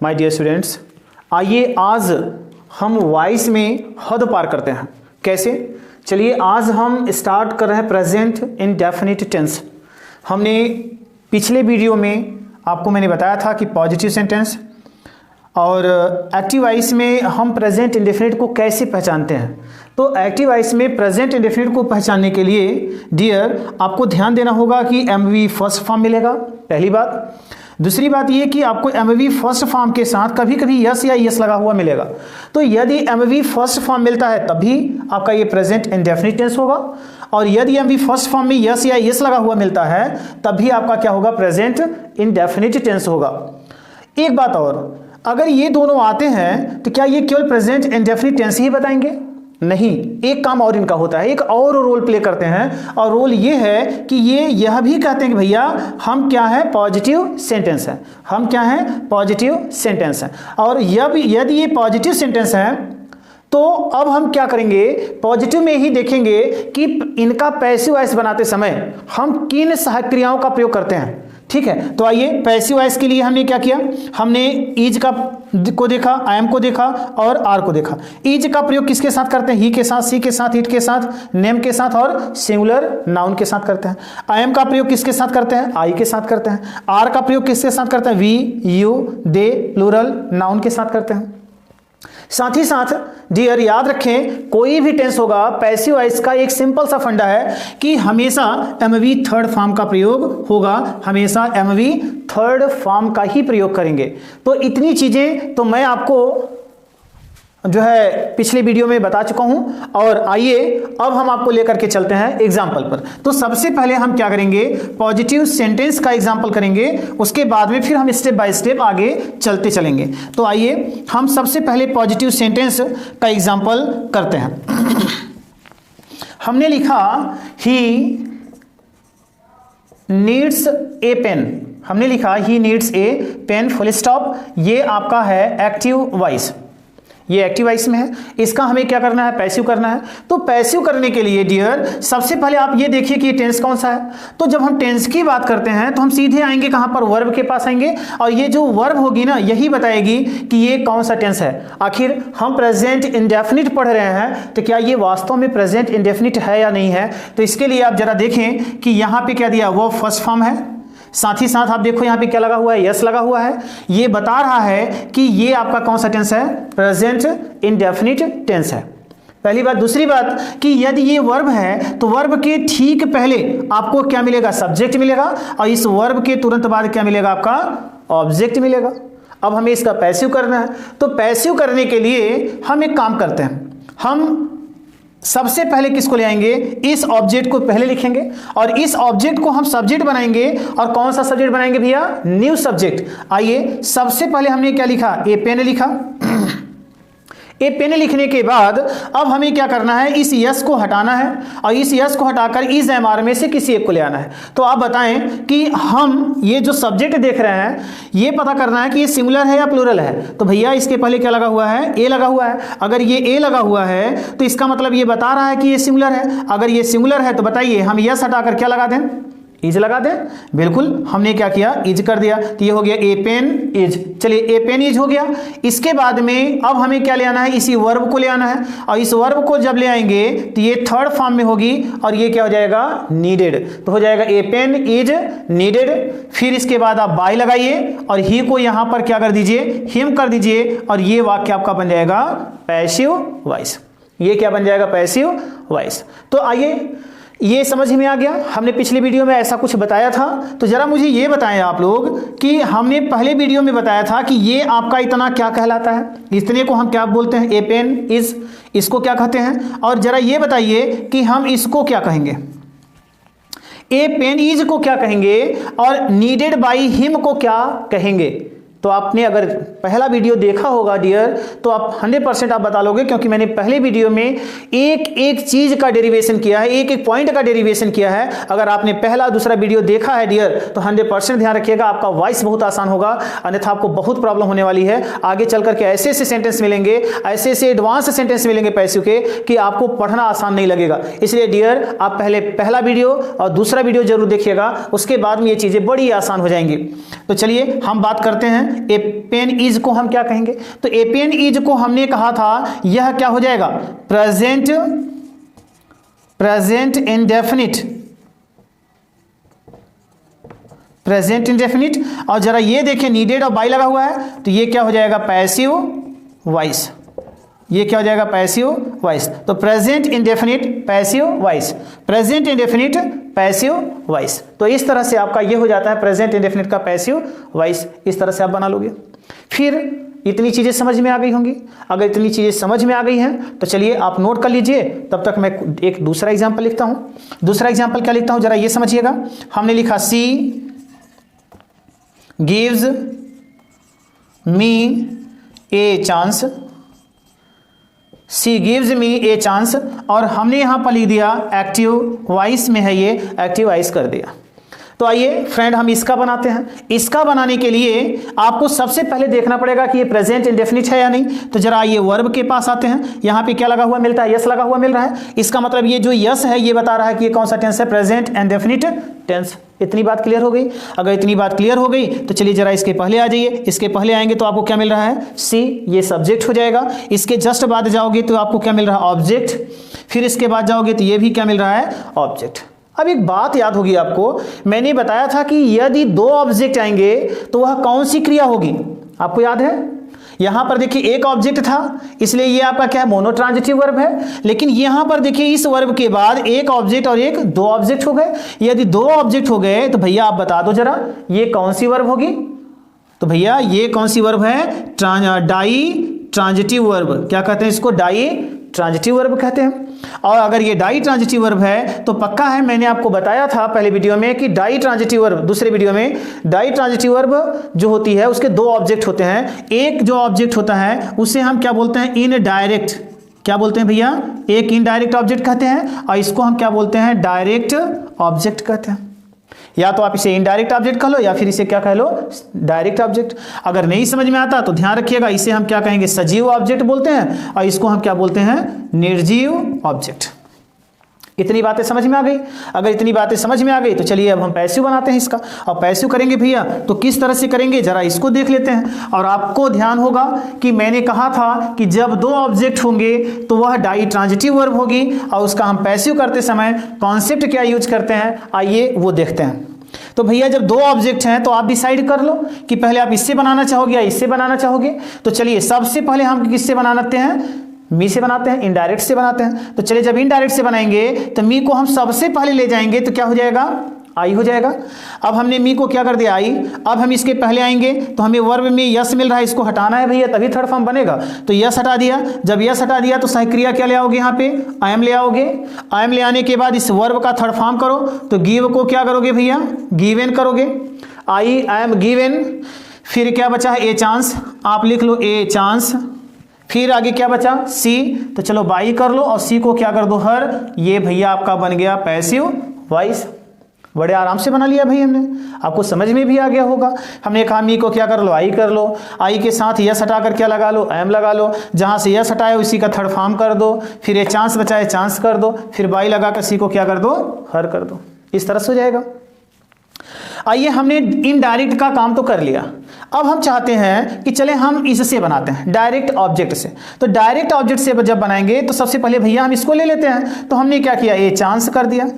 My dear students, आइए आज हम वॉइस में हद पार करते हैं। कैसे? चलिए आज हम स्टार्ट कर रहे हैं प्रेजेंट इंडेफिनिट टेंस। हमने पिछले वीडियो में आपको मैंने बताया था कि पॉजिटिव सेंटेंस और एक्टिव वॉइस में हम प्रेजेंट इंडेफिनिट को कैसे पहचानते हैं। तो एक्टिव वॉइस में प्रेजेंट इंडेफिनिट को पहचानने के लिए डियर आपको ध्यान देना होगा कि एमवी फर्स्ट फॉर्म मिलेगा, पहली बात। दूसरी बात ये कि आपको एमवी फर्स्ट फॉर्म के साथ कभी कभी यस या यस लगा हुआ मिलेगा। तो यदि एमवी फर्स्ट फॉर्म मिलता है तभी आपका ये प्रेजेंट इंडेफिनिट टेंस होगा, और यदि एमवी फर्स्ट फॉर्म में यस या यस लगा हुआ मिलता है तभी आपका क्या होगा, प्रेजेंट इंडेफिनिट टेंस होगा। एक बात और, अगर ये दोनों आते हैं तो क्या ये केवल प्रेजेंट इंडेफिनिट टेंस ही बताएंगे? नहीं, एक काम और इनका होता है, एक और रोल प्ले करते हैं, और रोल ये है कि ये यह भी कहते हैं कि भैया हम क्या है, पॉजिटिव सेंटेंस है। हम क्या है, पॉजिटिव सेंटेंस है। और यदि ये पॉजिटिव सेंटेंस है तो अब हम क्या करेंगे, पॉजिटिव में ही देखेंगे कि इनका पैसिव वॉइस बनाते समय हम किन सहायक क्रियाओं का प्रयोग करते हैं। ठीक है, तो आइए पैसिव वॉइस के लिए हमने क्या किया, हमने इज को देखा, आई एम को देखा और आर को देखा। इज का प्रयोग किसके साथ करते हैं? ही के साथ, सी के साथ, इट के साथ, नेम के साथ और सिंगुलर नाउन के साथ करते हैं। आई एम का प्रयोग किसके साथ करते हैं? आई के साथ करते हैं। आर का प्रयोग किसके साथ करते हैं? We, you, they, plural noun के साथ करते हैं। साथ ही साथ डियर याद रखें, कोई भी टेंस होगा पैसिव वॉइस का एक सिंपल सा फंडा है कि हमेशा एमवी थर्ड फॉर्म का प्रयोग होगा, हमेशा एमवी थर्ड फॉर्म का ही प्रयोग करेंगे। तो इतनी चीजें तो मैं आपको जो है पिछले वीडियो में बता चुका हूं, और आइए अब हम आपको लेकर के चलते हैं एग्जाम्पल पर। तो सबसे पहले हम क्या करेंगे, पॉजिटिव सेंटेंस का एग्जाम्पल करेंगे, उसके बाद में फिर हम स्टेप बाय स्टेप आगे चलते चलेंगे। तो आइए हम सबसे पहले पॉजिटिव सेंटेंस का एग्जाम्पल करते हैं। हमने लिखा ही नीड्स ए पेन। हमने लिखा he needs a pen, full stop. ये आपका है एक्टिव वॉइस, ये एक्टिव वॉइस में है। इसका हमें क्या करना है, पैसिव करना है। तो पैसिव करने के लिए डियर सबसे पहले आप ये देखिए कि ये टेंस कौन सा है। तो जब हम टेंस की बात करते हैं तो हम सीधे आएंगे कहां पर, वर्ब के पास आएंगे, और ये जो वर्ब होगी ना यही बताएगी कि ये कौन सा टेंस है। आखिर हम प्रेजेंट इंडेफिनिट पढ़ रहे हैं तो क्या ये वास्तव में प्रेजेंट इंडेफिनिट है या नहीं है। तो इसके लिए आप जरा देखें कि यहां पर क्या दिया, वो फर्स्ट फॉर्म है। साथ ही साथ आप देखो यहां पे क्या लगा हुआ है, यस लगा हुआ है। ये बता रहा है कि ये आपका कौन सा टेंस है, प्रेजेंट इंडेफिनिट टेंस है, पहली बात। दूसरी बात कि यदि ये वर्ब है तो वर्ब के ठीक पहले आपको क्या मिलेगा, सब्जेक्ट मिलेगा, और इस वर्ब के तुरंत बाद क्या मिलेगा, आपका ऑब्जेक्ट मिलेगा। अब हमें इसका पैसिव करना है। तो पैसिव करने के लिए हम एक काम करते हैं, हम सबसे पहले किसको ले आएंगे, इस ऑब्जेक्ट को पहले लिखेंगे, और इस ऑब्जेक्ट को हम सब्जेक्ट बनाएंगे। और कौन सा सब्जेक्ट बनाएंगे भैया, न्यू सब्जेक्ट। आइए सबसे पहले हमने क्या लिखा, ए पेन लिखा। ए पेन लिखने के बाद अब हमें क्या करना है, इस यस को हटाना है, और इस यस को हटाकर इस एमआर में से किसी एक को ले आना है। तो आप बताएं कि हम ये जो सब्जेक्ट देख रहे हैं ये पता करना है कि ये सिंगुलर है या प्लूरल है। तो भैया इसके पहले क्या लगा हुआ है, ए लगा हुआ है। अगर ये ए लगा हुआ है तो इसका मतलब ये बता रहा है कि ये सिंगुलर है। अगर ये सिंगुलर है तो बताइए हम यस हटाकर क्या लगा दें, इज लगा दें। बिल्कुल, हमने क्या किया, इज कर दिया। तो ये हो गया ए पेन इज। चलिए ए पेन इज हो गया। इसके बाद में अब हमें क्या ले आना है, इसी वर्ब को ले आना है, और इस वर्ब को जब ले आएंगे तो ये थर्ड फॉर्म में होगी, और ये क्या हो जाएगा, नीडेड। तो हो जाएगा ए पेन इज नीडेड। फिर इसके बाद आप बाय लगाइए और ही को यहां पर क्या कर दीजिए, हिम कर दीजिए, और ये वाक्य आपका बन जाएगा पैसिव वॉइस। ये क्या बन जाएगा, पैसिव वॉइस। तो आइए ये समझ में आ गया, हमने पिछले वीडियो में ऐसा कुछ बताया था। तो जरा मुझे ये बताएं आप लोग कि हमने पहले वीडियो में बताया था कि ये आपका इतना क्या कहलाता है, इतने को हम क्या बोलते हैं, ए पेन इज, इसको क्या कहते हैं। और जरा ये बताइए कि हम इसको क्या कहेंगे, ए पेन इज को क्या कहेंगे, और नीडेड बाय हिम को क्या कहेंगे। तो आपने अगर पहला वीडियो देखा होगा डियर तो आप 100% आप बता लोगे, क्योंकि मैंने पहले वीडियो में एक एक चीज का डेरिवेशन किया है, एक एक पॉइंट का डेरिवेशन किया है। अगर आपने पहला दूसरा वीडियो देखा है डियर तो 100% ध्यान रखिएगा, आपका वॉइस बहुत आसान होगा, अन्यथा आपको बहुत प्रॉब्लम होने वाली है। आगे चल करके ऐसे ऐसे सेंटेंस मिलेंगे, ऐसे ऐसे एडवांस सेंटेंस मिलेंगे पैसिव के कि आपको पढ़ना आसान नहीं लगेगा। इसलिए डियर आप पहले पहला वीडियो और दूसरा वीडियो जरूर देखिएगा, उसके बाद में ये चीजें बड़ी आसान हो जाएंगी। तो चलिए हम बात करते हैं हैं ए पेन इज को हम क्या कहेंगे? तो ए पेन इज को हमने कहा था यह क्या हो जाएगा? Present indefinite. और जरा ये देखें नीडेड और बाई लगा हुआ है तो ये क्या हो जाएगा? Passive voice. ये क्या हो जाएगा? Passive voice. तो present indefinite passive voice, present indefinite passive voice. तो इस तरह से आपका ये हो जाता है प्रेजेंट इंडेफिनिट का पैसिव वॉइस। इस तरह से आप बना लोगे। फिर इतनी चीजें समझ में आ गई होंगी। अगर इतनी चीजें समझ में आ गई हैं तो चलिए आप नोट कर लीजिए, तब तक मैं एक दूसरा एग्जाम्पल लिखता हूं। दूसरा एग्जाम्पल क्या लिखता हूं जरा ये समझिएगा। हमने लिखा she gives me a chance, she gives me a chance, और हमने यहां पर लिख दिया एक्टिव वॉइस में है, ये एक्टिव वॉइस कर दिया। तो आइए फ्रेंड हम इसका बनाते हैं। इसका बनाने के लिए आपको सबसे पहले देखना पड़ेगा कि ये प्रेजेंट इंडेफिनिट है या नहीं। तो जरा आइए वर्ब के पास आते हैं। यहाँ पे क्या लगा हुआ मिलता है? यस लगा हुआ मिल रहा है। इसका मतलब ये जो यस है ये बता रहा है कि ये कौन सा टेंस है? Present indefinite tense. इतनी बात क्लियर हो गई? अगर इतनी बात क्लियर हो गई तो चलिए जरा इसके पहले आ जाइए। इसके पहले आएंगे तो आपको क्या मिल रहा है? सी, ये सब्जेक्ट हो जाएगा। इसके जस्ट बाद जाओगे तो आपको क्या मिल रहा है? ऑब्जेक्ट। फिर इसके बाद जाओगे तो ये भी क्या मिल रहा है? ऑब्जेक्ट। अब एक बात याद होगी आपको, मैंने बताया था कि यदि दो ऑब्जेक्ट आएंगे तो वह कौन सी क्रिया होगी? आपको याद है? यहां पर देखिए एक ऑब्जेक्ट था, इसलिए ये आपका क्या है? मोनोट्रांजिटिव वर्ब है। लेकिन यहां पर देखिए इस वर्ब के बाद एक ऑब्जेक्ट और एक दो ऑब्जेक्ट हो गए। यदि दो ऑब्जेक्ट हो गए तो भैया आप बता दो जरा ये कौन सी वर्ब होगी? तो भैया ये कौन सी वर्ब है? Ditransitive verb. क्या कहते हैं इसको? डाई ट्रांजिटिव वर्ब कहते हैं। और अगर ये डाई ट्रांजिटिव वर्ब है तो पक्का है, मैंने आपको बताया था पहले वीडियो में कि डाई ट्रांजिटिव वर्ब, दूसरे वीडियो में, डाई ट्रांजिटिव वर्ब जो होती है उसके दो ऑब्जेक्ट होते हैं। एक जो ऑब्जेक्ट होता है उसे हम क्या बोलते हैं? इनडायरेक्ट। क्या बोलते हैं भैया? एक इनडायरेक्ट ऑब्जेक्ट कहते हैं, और इसको हम क्या बोलते हैं? डायरेक्ट ऑब्जेक्ट कहते हैं। या तो आप इसे इनडायरेक्ट ऑब्जेक्ट कह लो या फिर इसे क्या कह लो? Direct object. अगर नहीं समझ में आता तो ध्यान रखिएगा, इसे हम क्या कहेंगे? सजीव ऑब्जेक्ट बोलते हैं, और इसको हम क्या बोलते हैं? निर्जीव ऑब्जेक्ट। इतनी बातें समझ में आ गई? अगर इतनी बातें समझ में आ गई तो चलिए अब हम पैसिव बनाते हैं इसका। और पैसिव करेंगे भैया तो किस तरह से करेंगे जरा इसको देख लेते हैं। और आपको ध्यान होगा कि मैंने कहा था कि जब दो ऑब्जेक्ट होंगे तो वह डाई ट्रांजिटिव वर्ब होगी, और उसका हम पैसिव करते समय कॉन्सेप्ट क्या यूज करते हैं, आइए वो देखते हैं। तो भैया जब दो ऑब्जेक्ट हैं तो आप डिसाइड कर लो कि पहले आप इससे बनाना चाहोगे या इससे बनाना चाहोगे। तो चलिए सबसे पहले हम किससे बनाते हैं? मी से बनाते हैं, इनडायरेक्ट से बनाते हैं। तो चलिए जब इनडायरेक्ट से बनाएंगे तो मी को हम सबसे पहले ले जाएंगे तो क्या हो जाएगा? आई हो जाएगा। अब हमने मी को क्या कर दिया? आई। अब हम इसके पहले आएंगे तो हमें वर्ब में यस मिल रहा है, इसको हटाना है भैया तभी थर्ड फॉर्म बनेगा। तो यस हटा दिया। जब यस हटा दिया तो सहक्रिया क्या ले आओगे? यहाँ पे आई एम ले आओगे। आई एम ले आने के बाद इस वर्ब का थर्ड फॉर्म करो तो गिव को क्या करोगे भैया? गिवन करोगे। I am given. फिर क्या बचा है? A chance. आप लिख लो ए चांस। फिर आगे क्या बचा? सी। तो चलो बाई कर लो और सी को क्या कर दो? हर। ये भैया आपका बन गया पैसिव वॉइस। बड़े आराम से बना लिया भाई हमने, आपको समझ में भी आ गया होगा। हमने कहा मी को क्या कर लो? आई कर लो। आई के साथ यस हटा कर क्या लगा लो? एम लगा लो। जहां से यस हटाए उसी का थर्ड फॉर्म कर दो। फिर ये चांस बचाए चांस कर दो। फिर बाई लगा कर सी को क्या कर दो? हर कर दो। इस तरह से हो जाएगा। आइए हमने इनडायरेक्ट का काम तो कर लिया। अब हम चाहते हैं कि चले हम इससे बनाते हैं डायरेक्ट ऑब्जेक्ट से। तो डायरेक्ट ऑब्जेक्ट से जब बनाएंगे तो सबसे पहले भैया हम इसको ले लेते हैं। तो हमने क्या किया? ए चांस कर दिया।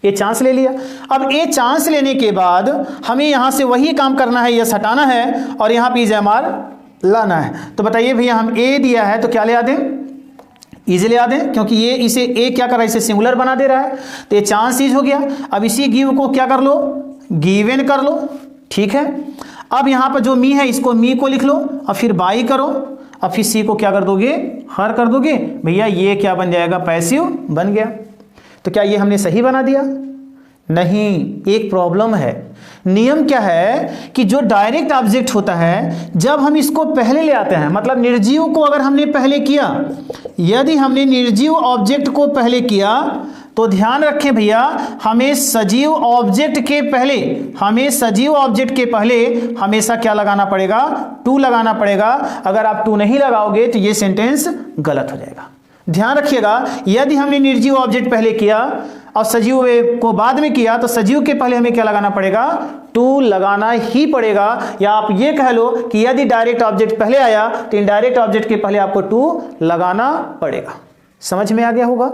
ए चांस ले लिया। अब ए चांस लेने के बाद हमें यहां से वही काम करना है, यस हटाना है और यहां पे इज़ लाना है। तो बताइए भैया हम ए दिया है तो क्या ले आ दें? इज ले आ दें, क्योंकि ये इसे ए क्या कर रहा है? इसे सिंगुलर बना दे रहा है। तो ये चांस इज हो गया। अब इसी गिव को क्या कर लो? गिवन कर लो। ठीक है। अब यहां पर जो मी है इसको मी को लिख लो और फिर बाई करो और फिर सी को क्या कर दोगे? हर कर दोगे। भैया ये क्या बन जाएगा? पैसिव बन गया। तो क्या ये हमने सही बना दिया? नहीं, एक प्रॉब्लम है। नियम क्या है कि जो डायरेक्ट ऑब्जेक्ट होता है जब हम इसको पहले ले आते हैं, मतलब निर्जीव को अगर हमने पहले किया, यदि हमने निर्जीव ऑब्जेक्ट को पहले किया तो ध्यान रखें भैया हमें सजीव ऑब्जेक्ट के पहले हमेशा क्या लगाना पड़ेगा? टू लगाना पड़ेगा। अगर आप टू नहीं लगाओगे तो ये सेंटेंस गलत हो जाएगा। ध्यान रखिएगा, यदि हमने निर्जीव ऑब्जेक्ट पहले किया और सजीव को बाद में किया तो सजीव के पहले हमें क्या लगाना पड़ेगा, टू लगाना ही पड़ेगा। या आप ये कह लो कि यदि डायरेक्ट ऑब्जेक्ट पहले आया तो इनडायरेक्ट ऑब्जेक्ट के पहले आपको टू लगाना पड़ेगा। समझ में आ गया होगा?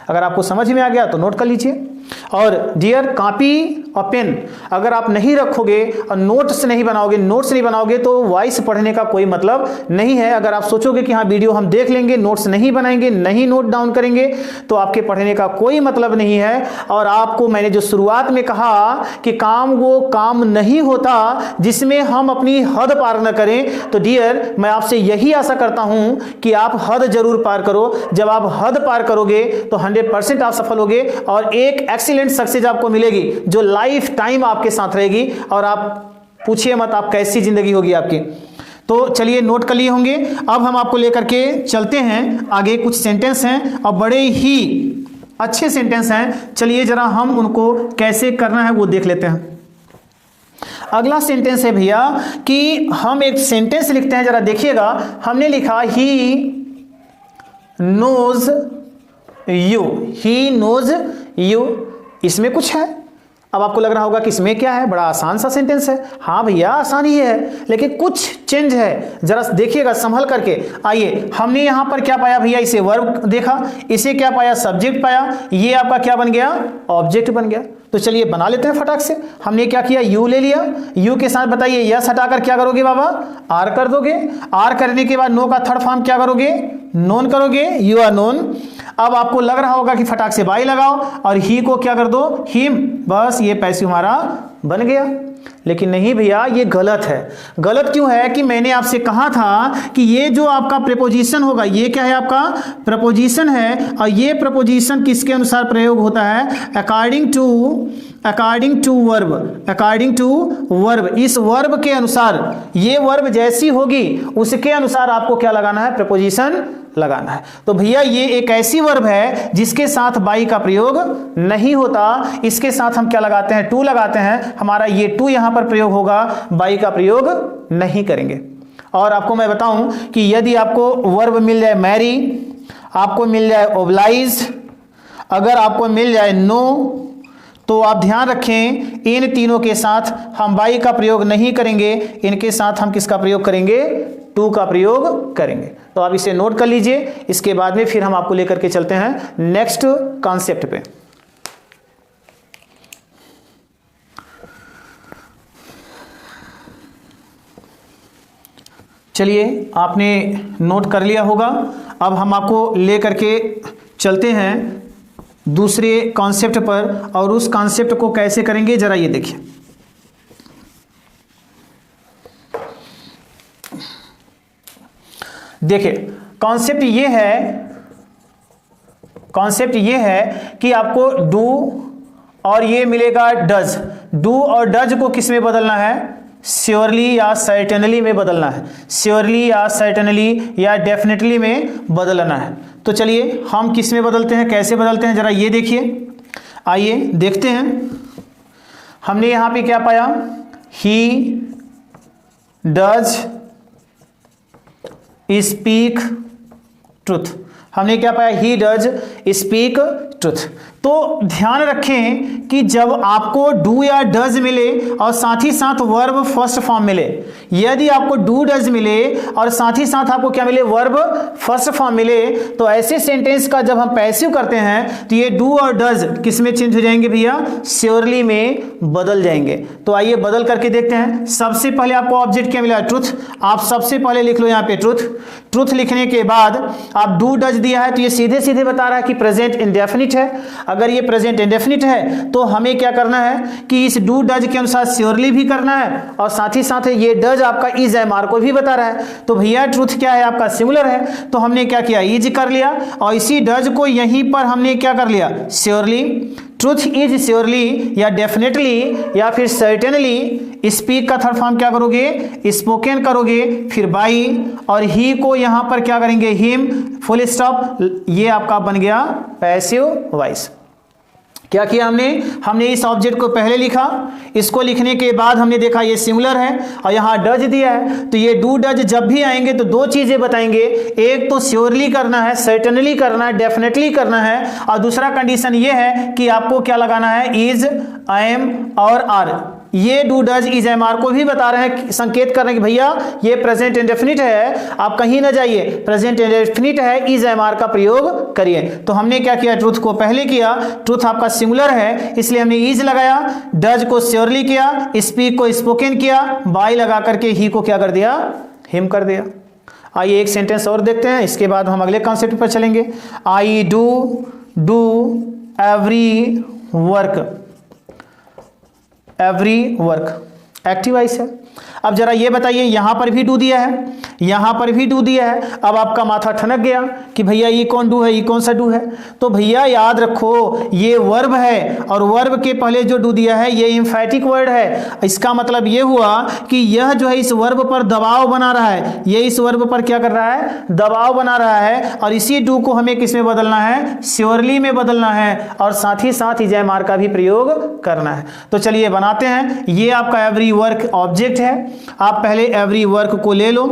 अगर आपको समझ में आ गया तो नोट कर लीजिए। और डियर, कॉपी और पेन अगर आप नहीं रखोगे और नोट्स नहीं बनाओगे तो वॉइस पढ़ने का कोई मतलब नहीं है। अगर आप सोचोगे कि हाँ वीडियो हम देख लेंगे, नोट्स नहीं बनाएंगे, नहीं नोट डाउन करेंगे, तो आपके पढ़ने का कोई मतलब नहीं है। और आपको मैंने जो शुरुआत में कहा कि काम वो काम नहीं होता जिसमें हम अपनी हद पार न करें, तो डियर मैं आपसे यही आशा करता हूं कि आप हद जरूर पार करो। जब आप हद पार करोगे तो 100% आप सफल होगे और एक एक्सीलेंट सक्सेस आपको मिलेगी जो लाइफ टाइम आपके साथ रहेगी। और आप पूछिए मत आप कैसी जिंदगी होगी आपकी। तो चलिए नोट कर लिए होंगे। अब हम आपको लेकर के चलते हैं आगे। कुछ सेंटेंस हैं और बड़े ही अच्छे सेंटेंस हैं। चलिए जरा हम उनको कैसे करना है वो देख लेते हैं। अगला सेंटेंस है भैया कि हम एक सेंटेंस लिखते हैं, जरा देखिएगा। हमने लिखा he knows you, he knows you. इसमें कुछ है। अब आपको लग रहा होगा कि इसमें क्या है, बड़ा आसान सा सेंटेंस है। हाँ भैया आसान ही है, लेकिन कुछ चेंज है, जरा देखिएगा संभल करके। आइए, हमने यहां पर क्या पाया भैया, इसे वर्ब देखा, इसे क्या पाया, सब्जेक्ट पाया, ये आपका क्या बन गया, ऑब्जेक्ट बन गया। तो चलिए बना लेते हैं फटाक से। हमने क्या किया, यू ले लिया, यू के साथ बताइए यस हटाकर क्या करोगे बाबा, आर कर दोगे। आर करने के बाद नो का थर्ड फॉर्म क्या करोगे, नोन करोगे, यू आर नोन। अब आपको लग रहा होगा कि फटाक से बाई लगाओ और ही को क्या कर दो, हिम, बस ये पैसिव हमारा बन गया। लेकिन नहीं भैया, ये गलत है। गलत क्यों है कि मैंने आपसे कहा था कि ये जो आपका प्रीपोजिशन होगा, ये क्या है, आपका प्रपोजिशन है। और ये प्रपोजिशन किसके अनुसार प्रयोग होता है, अकॉर्डिंग टू वर्ब। इस वर्ब के अनुसार, ये वर्ब जैसी होगी उसके अनुसार आपको क्या लगाना है, प्रपोजिशन लगाना है। तो भैया ये एक ऐसी वर्ब है जिसके साथ बाई का प्रयोग नहीं होता। इसके साथ हम क्या लगाते हैं, टू लगाते हैं। हमारा ये टू यहां पर प्रयोग होगा, बाई का प्रयोग नहीं करेंगे। और आपको मैं बताऊं कि यदि आपको वर्ब मिल जाए मैरी, आपको मिल जाए ओब्लाइज, अगर आपको मिल जाए नो, तो आप ध्यान रखें इन तीनों के साथ हम बाई का प्रयोग नहीं करेंगे। इनके साथ हम किसका प्रयोग करेंगे, टू का प्रयोग करेंगे। तो आप इसे नोट कर लीजिए। इसके बाद में फिर हम आपको लेकर के चलते हैं नेक्स्ट कॉन्सेप्ट पे। चलिए आपने नोट कर लिया होगा। अब हम आपको लेकर के चलते हैं दूसरे कॉन्सेप्ट पर, और उस कॉन्सेप्ट को कैसे करेंगे जरा ये देखिए। देखिए कॉन्सेप्ट ये है कि आपको डू और ये मिलेगा डज। डू और डज को किस में बदलना है, श्योरली या सर्टेनली में बदलना है। श्योरली या सर्टेनली या डेफिनेटली में बदलना है। तो चलिए हम किस में बदलते हैं, कैसे बदलते हैं जरा ये देखिए। आइए देखते हैं। हमने यहां पे क्या पाया, ही डज स्पीक ट्रुथ। हमने क्या पाया, ही डज स्पीक ट्रुथ। तो ध्यान रखें कि जब आपको डू या डज मिले और साथ ही साथ वर्ब फर्स्ट फॉर्म मिले, यदि आपको डू डज मिले और साथ ही साथ आपको क्या मिले, वर्ब फर्स्ट फॉर्म मिले, तो ऐसे सेंटेंस का जब हम पैसिव करते हैं तो ये डू और डज किस में चेंज हो जाएंगे भैया, श्योरली में बदल जाएंगे। तो आइए बदल करके देखते हैं। सबसे पहले आपको ऑब्जेक्ट क्या मिला, ट्रुथ। आप सबसे पहले लिख लो यहाँ पे ट्रुथ। ट्रुथ लिखने के बाद आप डू डज दिया है तो ये सीधे सीधे बता रहा है कि प्रेजेंट इंडेफिनिट है। अगर ये प्रेजेंट इंडेफिनिट है तो हमें क्या करना है कि इस डू डज के अनुसार श्योरली भी करना है, और साथ ही साथ ये डज आपका इज एमआर को भी बता रहा है। तो भैया ट्रुथ क्या है, आपका सिंगुलर है, तो हमने क्या किया, इज कर लिया, और इसी डज को यहीं पर हमने क्या कर लिया, श्योरली। ट्रुथ इज श्योरली या डेफिनेटली या फिर सर्टेनली। स्पीक का थर्ड फॉर्म क्या करोगे, स्पोकन करोगे, फिर बाई, और ही को यहां पर क्या करेंगे, हिम, फुल स्टॉप। ये आपका बन गया पैसिव वॉइस। क्या किया हमने इस ऑब्जेक्ट को पहले लिखा, इसको लिखने के बाद हमने देखा ये सिंगुलर है और यहाँ डज दिया है, तो ये डू डज जब भी आएंगे तो दो चीजें बताएंगे, एक तो श्योरली करना है, सर्टेनली करना है, डेफिनेटली करना है, और दूसरा कंडीशन ये है कि आपको क्या लगाना है, इज, आई एम और आर। ये do does is am are को भी बता रहे हैं, संकेत कर रहे हैं कि भैया ये प्रेजेंट इंडेफिनिट है, आप कहीं ना जाइए, प्रेजेंट इंडेफिनिट है, इज एम आर का प्रयोग करिए। तो हमने क्या किया, ट्रूथ को पहले किया, ट्रूथ आपका सिंगुलर है इसलिए हमने इज लगाया, डज को श्योरली किया, स्पीक को स्पोकन किया, बाय लगा करके ही को क्या कर दिया, हिम कर दिया। आइए एक सेंटेंस और देखते हैं, इसके बाद हम अगले कॉन्सेप्ट पर चलेंगे। I do every work, active voice है। अब जरा ये बताइए, यहां पर भी डू दिया है, यहां पर भी डू दिया है, अब आपका माथा ठनक गया कि भैया ये कौन डू है, ये कौन सा डू है। तो भैया याद रखो ये वर्ब है और वर्ब के पहले जो डू दिया है ये एम्फैटिक वर्ड है। इसका मतलब ये हुआ कि यह जो है इस वर्ब पर दबाव बना रहा है, ये इस वर्ब पर क्या कर रहा है, दबाव बना रहा है, और इसी डू को हमें किस में बदलना है, श्योरली में बदलना है, और साथ ही साथ इज एम आर का भी प्रयोग करना है। तो चलिए बनाते हैं। ये आपका एवरी वर्क ऑब्जेक्ट है, आप पहले एवरी वर्क को ले लो,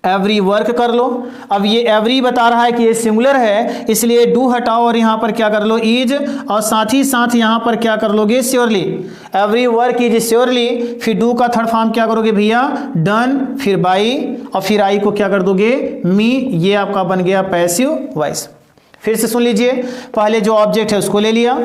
एवरी वर्क कर लो। अब ये एवरी बता रहा है कि ये सिंगुलर है इसलिए डू हटाओ और यहां पर क्या कर लो, इज, और साथ ही साथ यहां पर क्या कर लोगे, surely. Every work is surely, फिर डू का थर्ड फॉर्म क्या करोगे भैया, डन, फिर बाई, और फिर आई को क्या कर दोगे, मी। ये आपका बन गया पैसिव वॉइस। फिर से सुन लीजिए, पहले जो ऑब्जेक्ट है उसको ले लिया,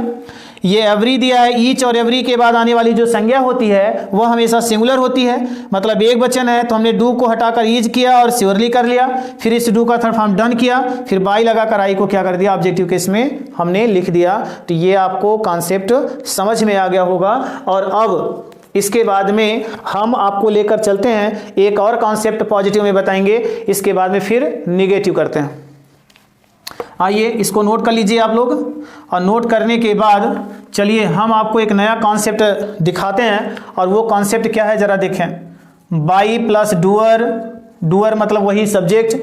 ये एवरी दिया है, ईच और एवरी के बाद आने वाली जो संज्ञा होती है वह हमेशा सिंगुलर होती है, मतलब एक वचन है, तो हमने डू को हटाकर ईज किया और श्योरली कर लिया, फिर इस डू का थर्ड फॉर्म डन किया, फिर बाई लगाकर आई को क्या कर दिया, ऑब्जेक्टिव केस में हमने लिख दिया। तो ये आपको कॉन्सेप्ट समझ में आ गया होगा। और अब इसके बाद में हम आपको लेकर चलते हैं, एक और कॉन्सेप्ट पॉजिटिव में बताएंगे, इसके बाद में फिर निगेटिव करते हैं। आइए इसको नोट कर लीजिए आप लोग, और नोट करने के बाद चलिए हम आपको एक नया कॉन्सेप्ट दिखाते हैं, और वो कॉन्सेप्ट क्या है जरा देखें। बाई प्लस डूअर, डूअर मतलब वही सब्जेक्ट,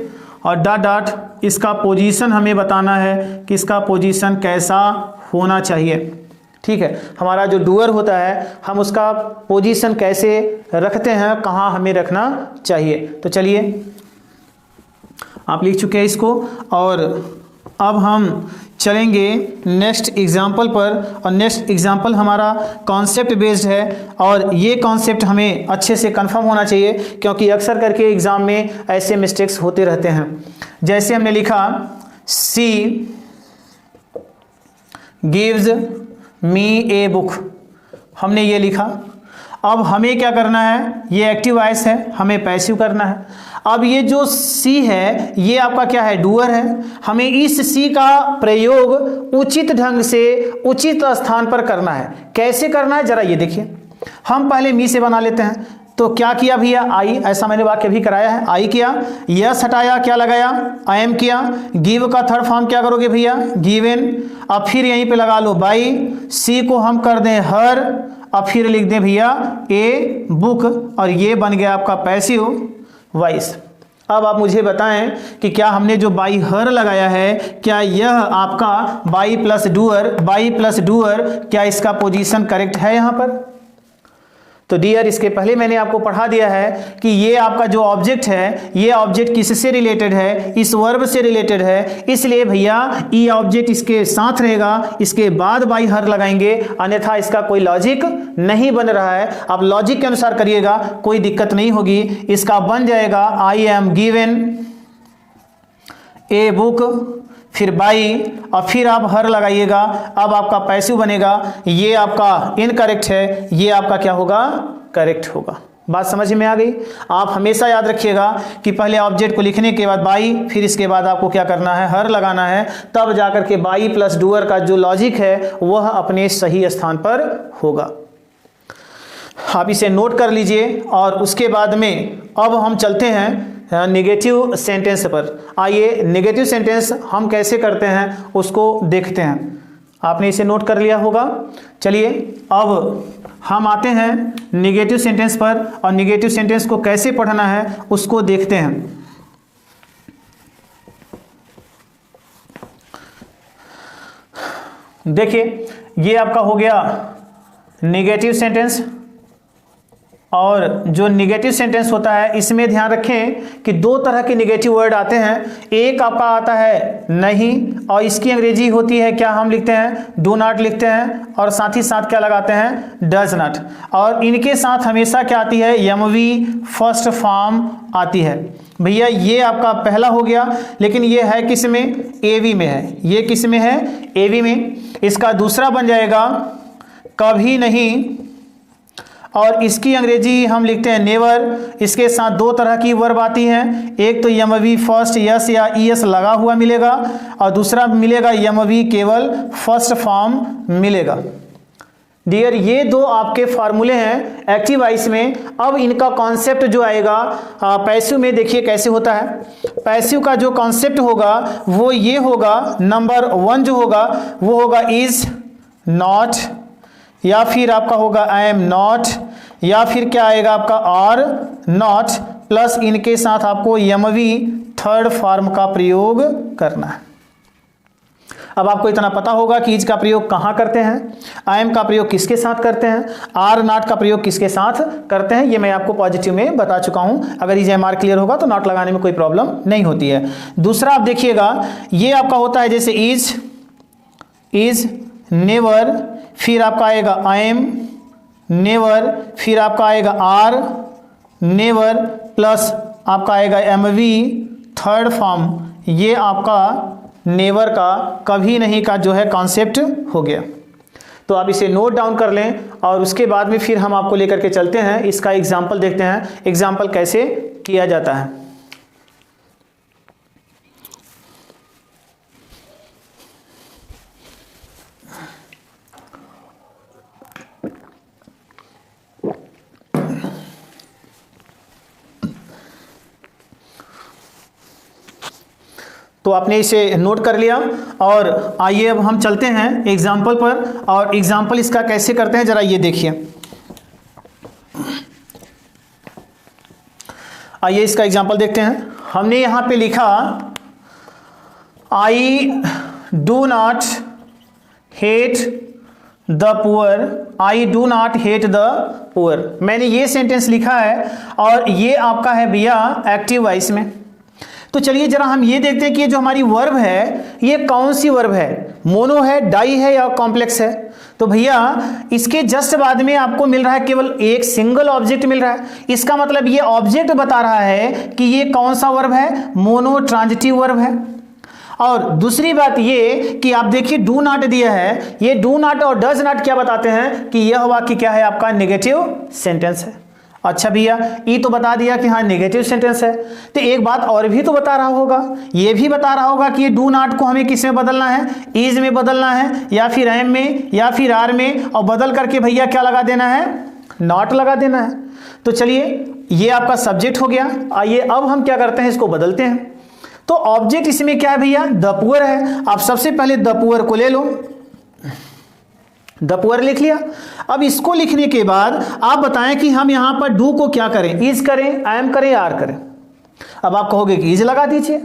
और डॉट डॉट इसका पोजीशन हमें बताना है कि इसका पोजीशन कैसा होना चाहिए। ठीक है, हमारा जो डूअर होता है हम उसका पोजीशन कैसे रखते हैं, कहाँ हमें रखना चाहिए। तो चलिए आप लिख चुके हैं इसको, और अब हम चलेंगे नेक्स्ट एग्जाम्पल पर, और नेक्स्ट एग्जाम्पल हमारा कॉन्सेप्ट बेस्ड है, और ये कॉन्सेप्ट हमें अच्छे से कंफर्म होना चाहिए क्योंकि अक्सर करके एग्जाम में ऐसे मिस्टेक्स होते रहते हैं। जैसे हमने लिखा she gives me a book, हमने ये लिखा। अब हमें क्या करना है, ये एक्टिव वॉइस है, हमें पैसिव करना है। अब ये जो सी है ये आपका क्या है, डूअर है, हमें इस सी का प्रयोग उचित ढंग से उचित स्थान पर करना है। कैसे करना है जरा ये देखिए, हम पहले मी से बना लेते हैं। तो क्या किया भैया, आई, ऐसा मैंने वाक्य भी कराया है, आई किया, यस हटाया, क्या लगाया, आई एम किया, गिव का थर्ड फॉर्म क्या करोगे भैया, गिवन, अब फिर यहीं पे लगा लो बाई, सी को हम कर दें हर, अब फिर लिख दें भैया ए बुक, और ये बन गया आपका पैसिव वॉइस। अब आप मुझे बताएं कि क्या हमने जो बाई हर लगाया है, क्या यह आपका बाई प्लस डूअर क्या इसका पोजीशन करेक्ट है यहाँ पर। तो डियर, इसके पहले मैंने आपको पढ़ा दिया है कि ये आपका जो ऑब्जेक्ट है ये ऑब्जेक्ट किससे रिलेटेड है, इस वर्ब से रिलेटेड है, इसलिए भैया ई ऑब्जेक्ट इसके साथ रहेगा, इसके बाद बाई हर लगाएंगे, अन्यथा इसका कोई लॉजिक नहीं बन रहा है। आप लॉजिक के अनुसार करिएगा, कोई दिक्कत नहीं होगी। इसका बन जाएगा I am given a book, फिर बाई, और फिर आप हर लगाइएगा, अब आपका पैसिव बनेगा। ये आपका इनकरेक्ट है, ये आपका क्या होगा, करेक्ट होगा। बात समझ में आ गई। आप हमेशा याद रखिएगा कि पहले ऑब्जेक्ट को लिखने के बाद बाई, फिर इसके बाद आपको क्या करना है, हर लगाना है, तब जाकर के बाई प्लस डूअर का जो लॉजिक है वह अपने सही स्थान पर होगा। आप इसे नोट कर लीजिए, और उसके बाद में अब हम चलते हैं नेगेटिव सेंटेंस पर। आइए नेगेटिव सेंटेंस हम कैसे करते हैं उसको देखते हैं। आपने इसे नोट कर लिया होगा। चलिए अब हम आते हैं नेगेटिव सेंटेंस पर, और नेगेटिव सेंटेंस को कैसे पढ़ना है उसको देखते हैं। देखिए ये आपका हो गया निगेटिव सेंटेंस, और जो निगेटिव सेंटेंस होता है इसमें ध्यान रखें कि दो तरह के निगेटिव वर्ड आते हैं। एक आपका आता है नहीं, और इसकी अंग्रेजी होती है क्या, हम लिखते हैं डू नॉट लिखते हैं, और साथ ही साथ क्या लगाते हैं, डज नॉट। और इनके साथ हमेशा क्या आती है, एमवी फर्स्ट फॉर्म आती है। भैया ये आपका पहला हो गया, लेकिन ये है किस में, एवी में है। ये किस में है, एवी में। इसका दूसरा बन जाएगा कभी नहीं, और इसकी अंग्रेजी हम लिखते हैं नेवर। इसके साथ दो तरह की वर्ब आती हैं, एक तो यमवी फर्स्ट यस या ईएस लगा हुआ मिलेगा, और दूसरा मिलेगा यमवी केवल फर्स्ट फॉर्म मिलेगा। डियर ये दो आपके फार्मूले हैं एक्टिव वॉइस में। अब इनका कॉन्सेप्ट जो आएगा पैसिव में, देखिए कैसे होता है। पैसिव का जो कॉन्सेप्ट होगा वो ये होगा, नंबर 1 जो होगा वो होगा इज नॉट, या फिर आपका होगा आई एम नॉट, या फिर क्या आएगा आपका आर नॉट, प्लस इनके साथ आपको यमवी थर्ड फॉर्म का प्रयोग करना है। अब आपको इतना पता होगा कि इज का प्रयोग कहाँ करते हैं, आई एम का प्रयोग किसके साथ करते हैं, आर नॉट का प्रयोग किसके साथ करते हैं, ये मैं आपको पॉजिटिव में बता चुका हूँ। अगर इज एम आर क्लियर होगा तो नॉट लगाने में कोई प्रॉब्लम नहीं होती है। दूसरा आप देखिएगा ये आपका होता है जैसे इज नेवर, फिर आपका आएगा आई एम नेवर, फिर आपका आएगा आर नेवर, प्लस आपका आएगा एमवी थर्ड फॉर्म। ये आपका नेवर का, कभी नहीं का जो है कॉन्सेप्ट हो गया। तो आप इसे नोट डाउन कर लें, और उसके बाद में फिर हम आपको लेकर के चलते हैं, इसका एग्जाम्पल देखते हैं, एग्जाम्पल कैसे किया जाता है। तो आपने इसे नोट कर लिया, और आइए अब हम चलते हैं एग्जाम्पल पर, और एग्जाम्पल इसका कैसे करते हैं जरा ये देखिए। आइए इसका एग्जाम्पल देखते हैं। हमने यहां पे लिखा I do not hate the poor, I do not hate the poor. मैंने ये सेंटेंस लिखा है, और ये आपका है भैया एक्टिव वॉइस में। तो चलिए जरा हम ये देखते हैं कि ये जो हमारी वर्ब है ये कौन सी वर्ब है, मोनो है, डाई है, या कॉम्प्लेक्स है। तो भैया इसके जस्ट बाद में आपको मिल रहा है केवल एक सिंगल ऑब्जेक्ट मिल रहा है। इसका मतलब ये ऑब्जेक्ट बता रहा है कि ये कौन सा वर्ब है, मोनो ट्रांजिटिव वर्ब है। और दूसरी बात ये कि आप देखिए डू नॉट दिया है, ये डू नॉट और डज नॉट क्या बताते हैं कि यह वाक्य क्या है, आपका नेगेटिव सेंटेंस है। अच्छा भैया ई तो बता दिया कि हाँ नेगेटिव सेंटेंस है, तो एक बात और भी तो बता रहा होगा, ये भी बता रहा होगा कि ये डू नॉट को हमें किस में बदलना है, इज में बदलना है, या फिर एम में, या फिर आर में, और बदल करके भैया क्या लगा देना है, नॉट लगा देना है। तो चलिए ये आपका सब्जेक्ट हो गया। आइए अब हम क्या करते हैं, इसको बदलते हैं। तो ऑब्जेक्ट इसमें क्या है भैया, द पुअर है। आप सबसे पहले द पुअर को ले लो, द पुअर लिख लिया। अब इसको लिखने के बाद आप बताएं कि हम यहां पर डू को क्या करें, इज करें, आई एम करें, आर करें। अब आप कहोगे कि इज लगा दीजिए।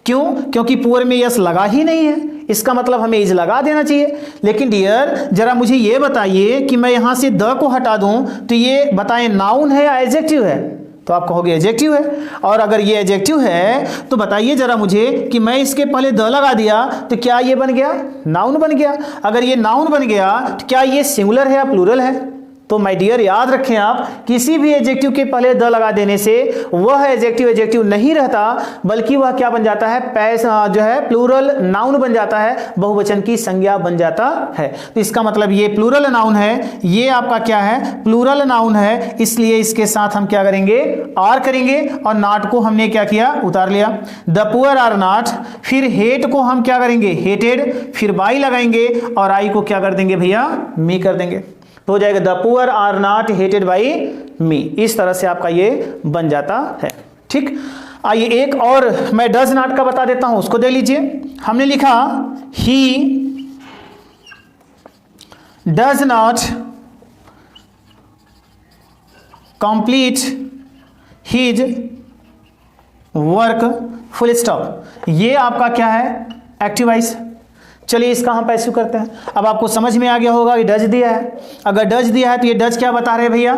क्यों, क्योंकि पुअर में यस लगा ही नहीं है, इसका मतलब हमें इज लगा देना चाहिए। लेकिन डियर जरा मुझे ये बताइए कि मैं यहां से द को हटा दूं तो ये बताएं नाउन है या एडजेक्टिव है, तो आप कहोगे एडजेक्टिव है। और अगर ये एडजेक्टिव है तो बताइए जरा मुझे कि मैं इसके पहले द लगा दिया तो क्या ये बन गया, नाउन बन गया। अगर ये नाउन बन गया तो क्या ये सिंगुलर है या प्लूरल है। तो माय डियर याद रखें आप, किसी भी एडजेक्टिव के पहले द लगा देने से वह एडजेक्टिव नहीं रहता, बल्कि वह क्या बन जाता है, जो है प्लूरल नाउन बन जाता है, बहुवचन की संज्ञा बन जाता है। तो इसका मतलब ये प्लूरल नाउन है, ये आपका क्या है, प्लूरल नाउन है। इसलिए इसके साथ हम क्या करेंगे, आर करेंगे, और नॉट को हमने क्या किया, उतार लिया। द पुअर आर नॉट, फिर हेट को हम क्या करेंगे, हेटेड, फिर बाई लगाएंगे, और आई को क्या कर देंगे भैया, मी कर देंगे। तो हो जाएगा the poor are not hated by me. इस तरह से आपका ये बन जाता है। ठीक, आइए एक और मैं डज नॉट का बता देता हूं, उसको दे लीजिए। हमने लिखा he does not complete his work full stop. ये आपका क्या है, एक्टिव वॉइस। चलिए इसका हम पैसिव करते हैं। अब आपको समझ में आ गया होगा कि डज दिया है, अगर डज दिया है तो ये डज क्या बता रहे हैं भैया,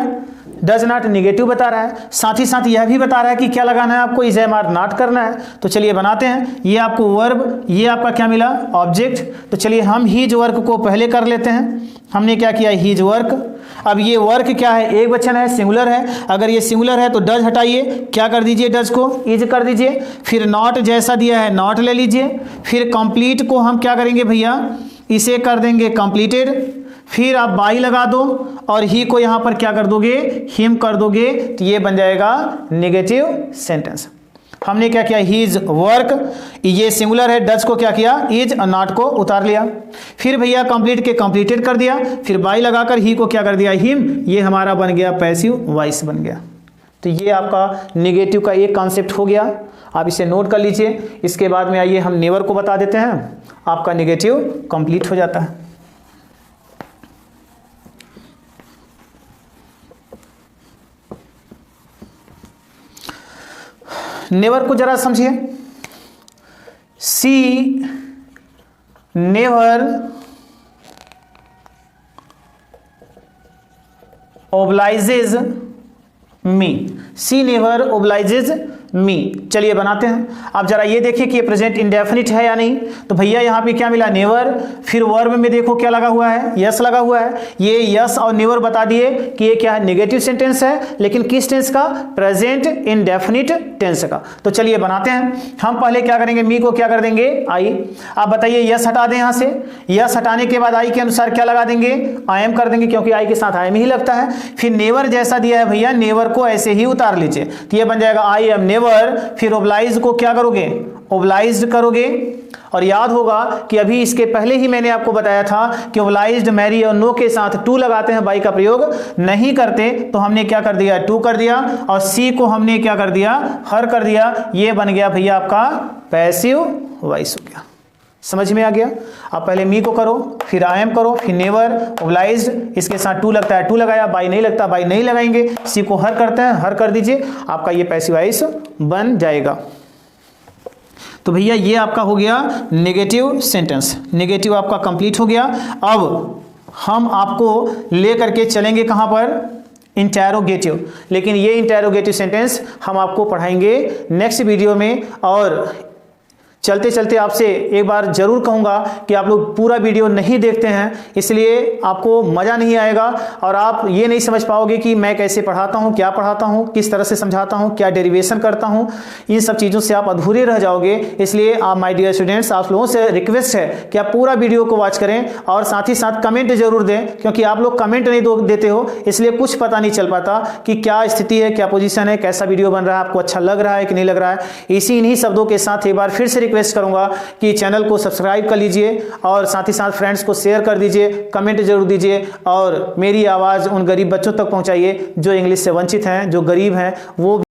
डज नॉट निगेटिव बता रहा है, साथ ही साथ यह भी बता रहा है कि क्या लगाना है आपको, इज एम आर नॉट करना है। तो चलिए बनाते हैं, ये आपको वर्ब, ये आपका क्या मिला ऑब्जेक्ट। तो चलिए हम हीज वर्क को पहले कर लेते हैं। हमने क्या किया, हीज वर्क। अब ये वर्क क्या है, एक वचन है, सिंगुलर है, अगर ये सिंगुलर है तो डज हटाइए, क्या कर दीजिए, डज को इज कर दीजिए, फिर नॉट जैसा दिया है नॉट ले लीजिए, फिर कंप्लीट को हम क्या करेंगे भैया, इसे कर देंगे कंप्लीटेड, फिर आप बाई लगा दो और ही को यहाँ पर क्या कर दोगे, हिम कर दोगे, तो ये बन जाएगा नेगेटिव सेंटेंस। हमने क्या किया, हीज वर्क, ये सिंगुलर है, डज को क्या किया, इज और नॉट को उतार लिया, फिर भैया कंप्लीट के कंप्लीटेड कर दिया, फिर बाई लगाकर ही को क्या कर दिया, हिम, ये हमारा बन गया पैसिव वॉइस बन गया। तो ये आपका नेगेटिव का एक कॉन्सेप्ट हो गया, आप इसे नोट कर लीजिए। इसके बाद में आइए हम नेवर को बता देते हैं, आपका नेगेटिव कंप्लीट हो जाता है। नेवर को जरा समझिए, सी नेवर ओब्लाइजेज मी, सी नेवर ओब्लाइजेज मी। चलिए बनाते हैं। अब जरा ये देखिए कि ये प्रेजेंट इंडेफिनिट है या नहीं। तो भैया यहाँ पे क्या मिला, नेवर, फिर वर्ब में देखो क्या लगा हुआ है, यस लगा हुआ है। ये यस और नेवर बता दिए कि ये क्या है, नेगेटिव सेंटेंस है, लेकिन किस टेंस का, प्रेजेंट इंडेफिनिट टेंस का। तो चलिए बनाते हैं। हम पहले क्या करेंगे, मी को क्या कर देंगे, आई। आप बताइए, यस हटा दें यहाँ से, यस हटाने के बाद आई के अनुसार क्या लगा देंगे, आई एम कर देंगे, क्योंकि आई के साथ आई एम ही लगता है। फिर नेवर जैसा दिया है भैया, नेवर को ऐसे ही उतार लीजिए, तो ये बन जाएगा आई एम नेवर। फिर ओब्लाइज को क्या करोगे, ओब्लाइज्ड करोगे। और याद होगा कि अभी इसके पहले ही मैंने आपको बताया था कि ओब्लाइज्ड, मैरी और नो के साथ टू लगाते हैं, बाई का प्रयोग नहीं करते। तो हमने क्या कर दिया, टू कर दिया, और सी को हमने क्या कर दिया, हर कर दिया। ये बन गया भैया आपका पैसिव वॉइस हो गया। समझ में आ गया। आप पहले मी को करो, फिर आई एम करो, फिर नेवर, ओब्लाइज्ड, इसके साथ टू लगता है टू लगाया, बाई नहीं लगता बाई नहीं लगाएंगे, सी को हर करते हैं हर कर दीजिए, आपका ये पैसिव वॉइस बन जाएगा। तो भैया ये आपका हो गया नेगेटिव सेंटेंस, नेगेटिव आपका कंप्लीट हो गया। अब हम आपको ले करके चलेंगे कहाँ पर, इंटेरोगेटिव। लेकिन ये इंटेरोगेटिव सेंटेंस हम आपको पढ़ाएंगे नेक्स्ट वीडियो में। और चलते चलते आपसे एक बार जरूर कहूँगा कि आप लोग पूरा वीडियो नहीं देखते हैं, इसलिए आपको मज़ा नहीं आएगा और आप ये नहीं समझ पाओगे कि मैं कैसे पढ़ाता हूँ, क्या पढ़ाता हूँ, किस तरह से समझाता हूँ, क्या डेरिवेशन करता हूँ। इन सब चीज़ों से आप अधूरे रह जाओगे। इसलिए आप माय डियर स्टूडेंट्स, आप लोगों से रिक्वेस्ट है कि आप पूरा वीडियो को वॉच करें और साथ ही साथ कमेंट जरूर दें, क्योंकि आप लोग कमेंट नहीं देते हो, इसलिए कुछ पता नहीं चल पाता कि क्या स्थिति है, क्या पोजीशन है, कैसा वीडियो बन रहा है, आपको अच्छा लग रहा है कि नहीं लग रहा है। इन्हीं शब्दों के साथ एक बार फिर से रिक्वेस्ट करूंगा कि चैनल को सब्सक्राइब कर लीजिए और साथ ही साथ फ्रेंड्स को शेयर कर दीजिए, कमेंट जरूर दीजिए और मेरी आवाज़ उन गरीब बच्चों तक पहुंचाइए जो इंग्लिश से वंचित हैं, जो गरीब हैं, वो